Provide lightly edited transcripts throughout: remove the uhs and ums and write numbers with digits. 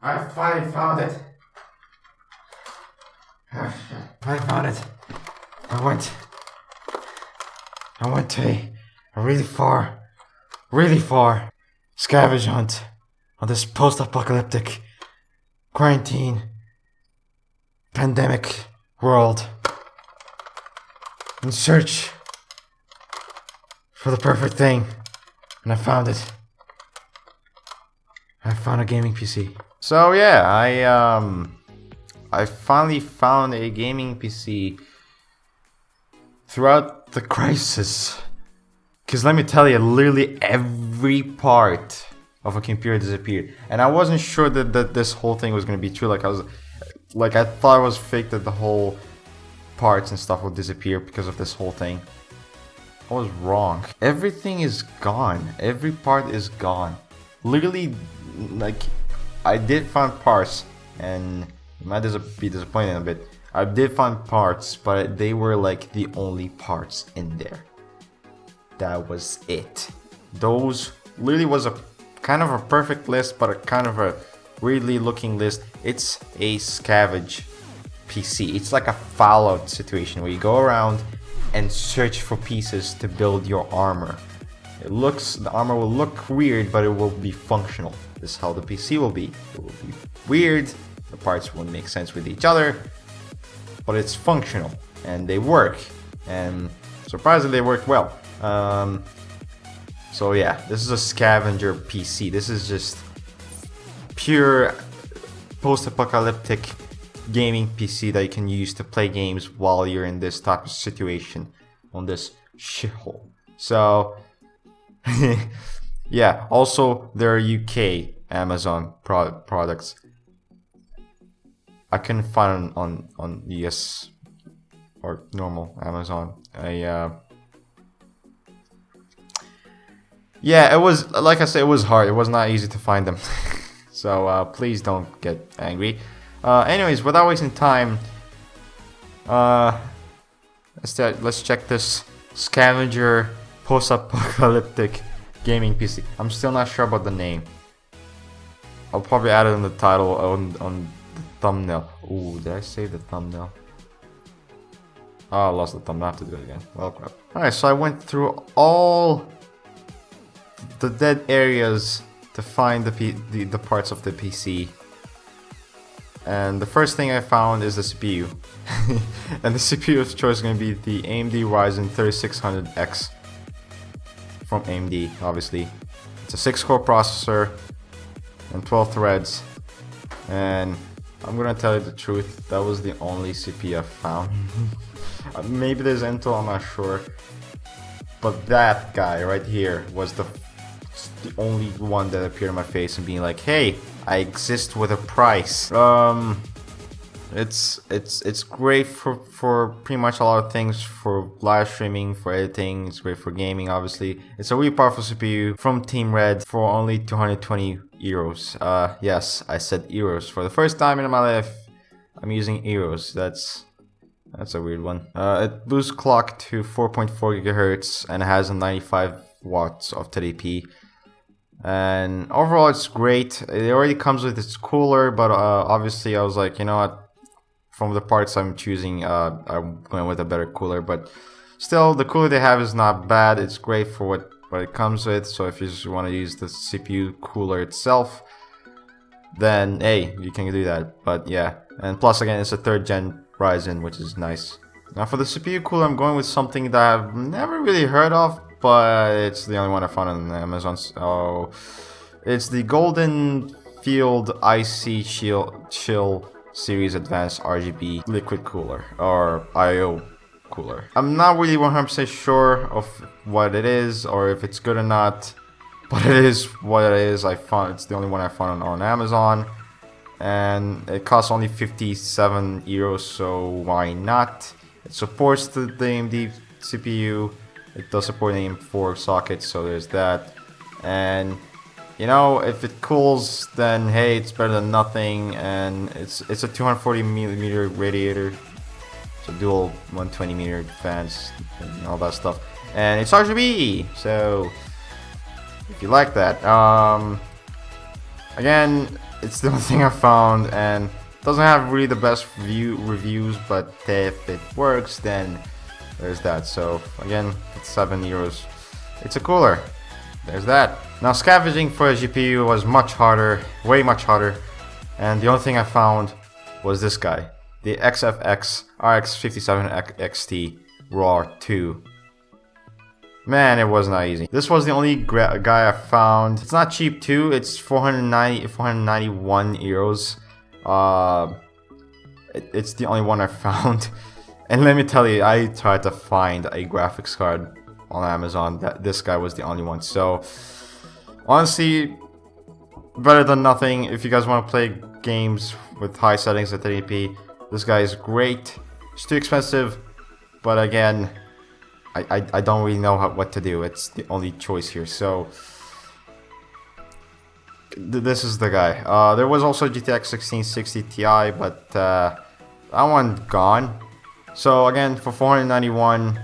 I finally found it. I found it. I went to a really far scavenge hunt on this post-apocalyptic quarantine pandemic world in search for the perfect thing, and I found it. I found a gaming PC. So yeah, I finally found a gaming PC throughout the crisis. Cause let me tell you, literally every part of a computer disappeared, and I wasn't sure that this whole thing was gonna be true. I thought it was fake that the whole parts and stuff would disappear because of this whole thing. I was wrong. Everything is gone. Every part is gone. Literally, like, I did find parts, and you might be disappointed a bit. I did find parts, but they were like the only parts in there. That was it. Those literally was a kind of a perfect list, but a kind of a weirdly looking list. It's a scavenge PC. It's like a Fallout situation where you go around and search for pieces to build your armor. The armor will look weird, but it will be functional. This is how the PC will be. It will be weird, the parts won't make sense with each other, but it's functional, and they work, and surprisingly they work well. So yeah, this is a scavenger PC. This is just pure post-apocalyptic gaming PC that you can use to play games while you're in this type of situation on this shithole. So yeah, also there are UK Amazon products. I couldn't find on US or normal Amazon. Yeah, it was, like I said, it was hard. It was not easy to find them. So please don't get angry. Anyways, without wasting time, let's check this scavenger post-apocalyptic gaming PC. I'm still not sure about the name. I'll probably add it in the title on the thumbnail. Ooh, did I save the thumbnail? Oh, I lost the thumbnail. I have to do it again. Well, crap. Alright, so I went through all the dead areas to find the parts of the PC. And the first thing I found is the CPU. And the CPU of choice is going to be the AMD Ryzen 3600X from AMD, obviously. It's a 6-core processor and 12 threads. And I'm going to tell you the truth, that was the only CPU I found. Maybe there's Intel, I'm not sure. But that guy right here was the only one that appeared in my face and being like, hey, I exist with a price. It's great for pretty much a lot of things, for live streaming, for editing. It's great for gaming, obviously. It's a really powerful CPU from Team Red for only 220 euros. Yes, I said euros. For the first time in my life, I'm using euros. That's a weird one. It boosts clock to 4.4 gigahertz and has a 95 watts of TDP. And overall, it's great. It already comes with its cooler, but obviously, I was like, you know what? From the parts I'm choosing, I'm going with a better cooler. But still, the cooler they have is not bad. It's great for what it comes with. So if you just want to use the CPU cooler itself, then hey, you can do that. But yeah, and plus again, it's a 3rd gen Ryzen, which is nice. Now for the CPU cooler, I'm going with something that I've never really heard of, but it's the only one I found on Amazon. So it's the Golden Field IC Chill Series Advanced RGB Liquid Cooler, or IO cooler. I'm not really 100% sure of what it is or if it's good or not, but it is what it is. It's the only one I found on Amazon, and it costs only 57 euros, so why not? It supports the AMD CPU. It does support an AM4 socket, so there's that. And you know, if it cools, then hey, it's better than nothing. And it's a 240mm radiator, so dual 120mm fans and all that stuff. And it's RGB, so if you like that. again, it's the only thing I found, and doesn't have really the best reviews, but if it works, then there's that. So again, it's 7 euros. It's a cooler. There's that. Now scavenging for a GPU was much harder, way much harder, and the only thing I found was this guy, the XFX RX 57 XT RAW 2. Man, it was not easy. This was the only guy I found. It's not cheap too. It's 491 euros. It's the only one I found. And let me tell you, I tried to find a graphics card on Amazon. This guy was the only one. So honestly, better than nothing. If you guys want to play games with high settings at 1080p, this guy is great. It's too expensive, but again, I don't really know what to do. It's the only choice here. So this is the guy. There was also GTX 1660 Ti, but that one's gone. So again, for 491,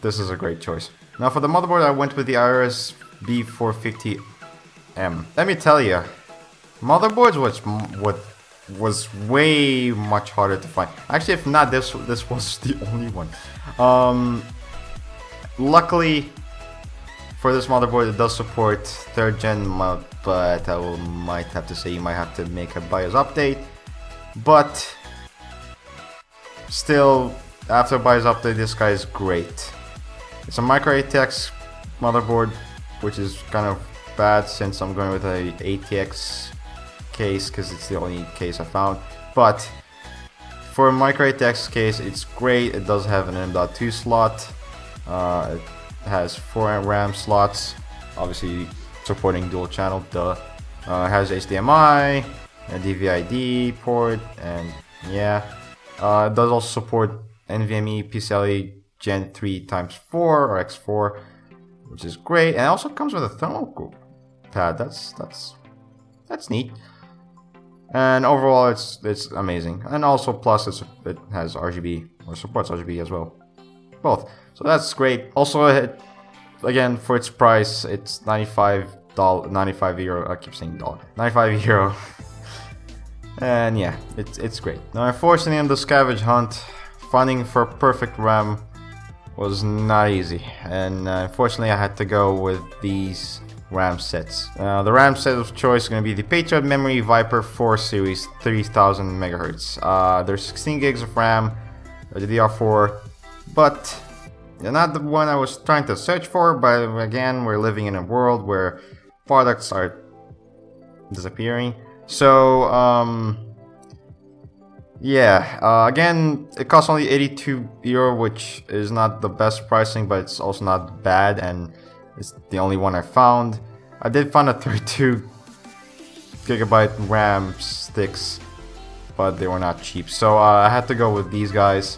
this is a great choice. Now for the motherboard, I went with the Iris B450M. Let me tell you, motherboards was way much harder to find. Actually, if not, this was the only one. Luckily for this motherboard, it does support 3rd gen mod, but I might have to say you might have to make a BIOS update. But still, after BIOS update, this guy is great. It's a micro ATX motherboard, which is kind of bad since I'm going with a ATX case because it's the only case I found. But for a micro ATX case, it's great. It does have an M.2 slot. It has 4 RAM slots, obviously supporting dual channel. It has HDMI, a DVI-D port, and yeah, it does also support NVMe PCIe Gen 3x4 or X4, which is great. And it also comes with a thermal pad. That's neat. And overall, it's amazing. And also, plus it has RGB, or supports RGB as well, both. So that's great. Also, again, for its price, it's €95. I keep saying dollar. €95. And yeah, it's great. Now, unfortunately, in the scavenge hunt, finding for perfect RAM was not easy, and unfortunately, I had to go with these RAM sets. The RAM set of choice is going to be the Patriot Memory Viper 4 series, 3000 megahertz. There's 16 gigs of RAM, DDR4, but not the one I was trying to search for. But again, we're living in a world where products are disappearing. So yeah, again, it costs only €82, which is not the best pricing, but it's also not bad, and it's the only one I found. I did find a 32 gigabyte RAM sticks, but they were not cheap. So I had to go with these guys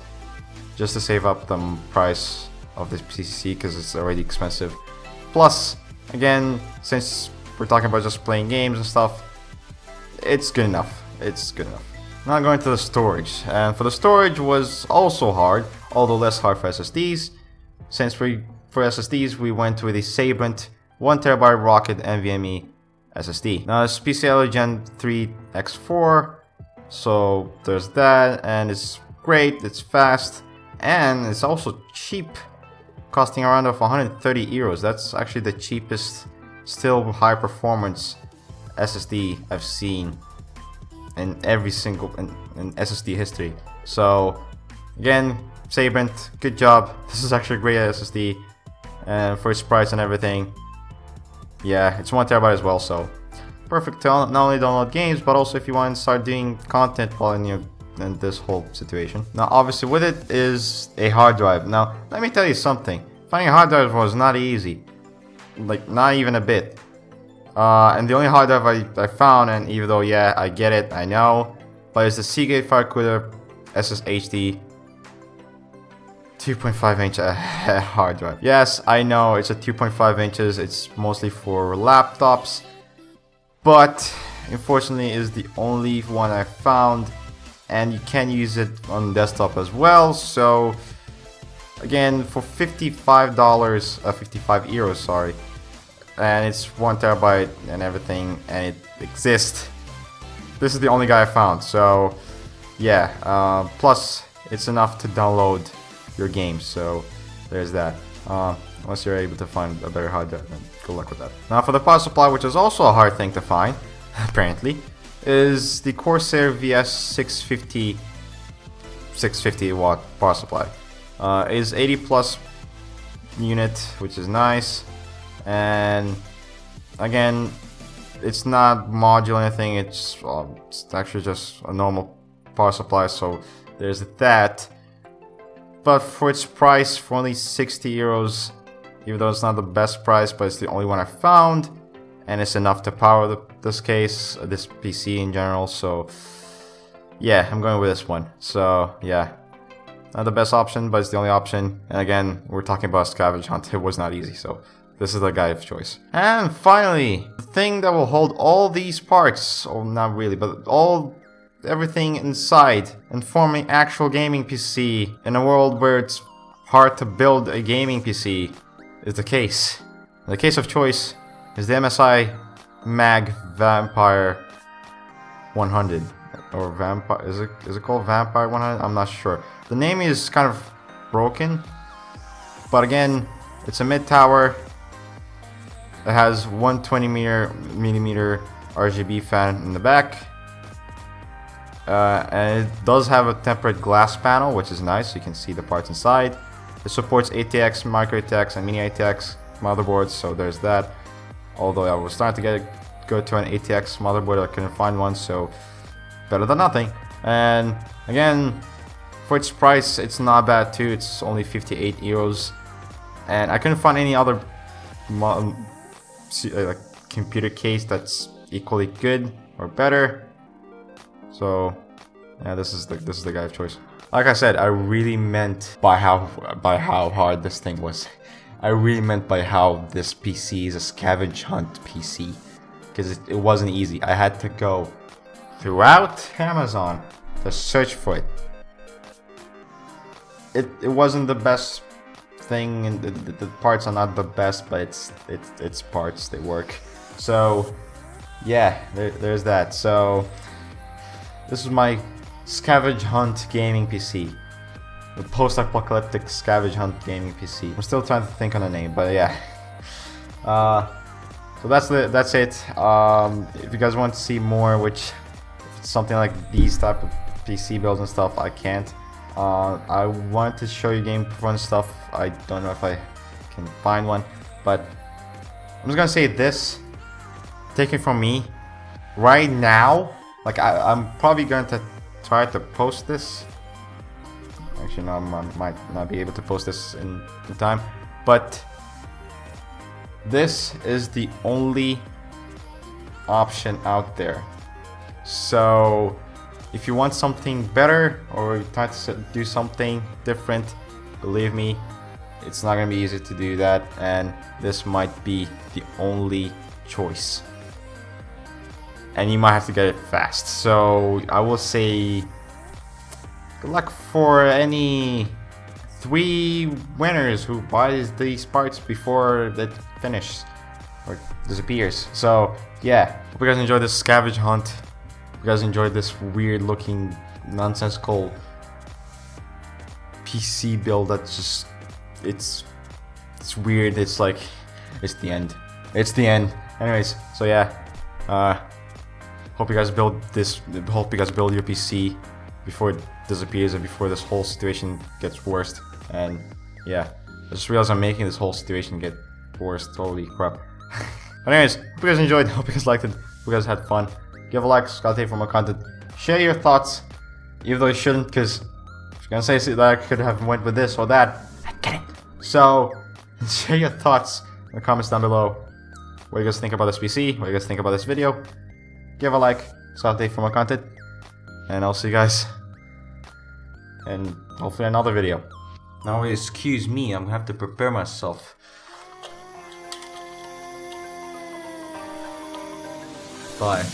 just to save up the price of this PC because it's already expensive. Plus, again, since we're talking about just playing games and stuff, it's good enough. It's good enough. Now going to the storage, and for the storage was also hard, although less hard for SSDs. Since for SSDs we went with a Sabrent 1TB Rocket NVMe SSD. Now it's PCIe Gen 3 X4, so there's that, and it's great, it's fast, and it's also cheap, costing around €130. That's actually the cheapest, still high performance SSD I've seen in every single in SSD history. So again, Sabrent, good job. This is actually a great SSD, and for its price and everything, yeah, it's 1TB as well, so perfect to not only download games, but also if you want to start doing content while in this whole situation. Now obviously with it is a hard drive. Now let me tell you something, finding a hard drive was not easy, like not even a bit. And the only hard drive I found, and even though yeah, I get it, I know, but it's the Seagate Firecooler SSHD 2.5 inch hard drive. Yes, I know it's a 2.5 inches. It's mostly for laptops, but unfortunately is the only one I found, and you can use it on desktop as well. So again, for €55, €55, sorry, and it's 1 terabyte and everything, and it exists. This is the only guy I found, so yeah. Plus, it's enough to download your games, so there's that. Unless you're able to find a better hard drive, then good luck with that. Now for the power supply, which is also a hard thing to find, apparently, is the Corsair VS 650 watt power supply. Is 80 plus unit, which is nice, and again, it's not modular or anything. It's actually just a normal power supply, so there's that. But for its price, for only 60 euros, even though it's not the best price, but it's the only one I found, and it's enough to power this PC in general. So yeah, I'm going with this one. So yeah, not the best option, but it's the only option. And again, we're talking about a scavenge hunt. It was not easy, so this is the guy of choice. And finally, the thing that will hold all these parts, or not really, but everything inside and form an actual gaming PC in a world where it's hard to build a gaming PC, is the case. The case of choice is the MSI Mag Vampire 100, or Vampire, is it called Vampire 100? I'm not sure. The name is kind of broken, but again, it's a mid-tower. It has 120mm RGB fan in the back, and it does have a tempered glass panel, which is nice, so you can see the parts inside. It supports ATX, micro ATX, and mini ATX motherboards, so there's that. Although I was starting to go to an ATX motherboard, I couldn't find one, so better than nothing. And again, for its price, it's not bad too. It's only 58 euros, and I couldn't find any other computer case that's equally good or better. So yeah, this is the guy of choice. Like I said, I really meant by how hard this thing was. I really meant by how this PC is a scavenge hunt PC, because it wasn't easy. I had to go throughout Amazon to search for it. It wasn't the best thing, and the parts are not the best, but it's parts, they work. So yeah, there's that. So this is my scavenge hunt gaming PC, the post-apocalyptic scavenge hunt gaming PC. I'm still trying to think on a name, but yeah. So that's it. If you guys want to see more, which if it's something like these type of PC builds and stuff, I can't. I wanted to show you game performance stuff. I don't know if I can find one, but I'm just gonna say this, taken from me, right now. Like I'm probably going to try to post this. Actually, no, I might not be able to post this in time, but this is the only option out there. So if you want something better, or you try to do something different, believe me, it's not gonna be easy to do that, and this might be the only choice. And you might have to get it fast. So I will say good luck for any 3 winners who buys these parts before it finishes or disappears. So yeah, hope you guys enjoyed this scavenge hunt. Hope you guys enjoyed this weird looking nonsensical PC build that's just it's weird. It's like it's the end. It's the end. Anyways, so yeah, hope you guys build this. Hope you guys build your PC before it disappears and before this whole situation gets worse. And yeah, I just realized I'm making this whole situation get worse. Holy crap. Anyways, hope you guys enjoyed. Hope you guys liked it. Hope you guys had fun. Give a like, subscribe for more content. Share your thoughts, even though you shouldn't, because if you're gonna say that I could have went with this or that, I get it. So share your thoughts in the comments down below. What do you guys think about this PC? What do you guys think about this video? Give a like, subscribe for more content, and I'll see you guys in hopefully another video. Now excuse me, I'm gonna have to prepare myself. Bye.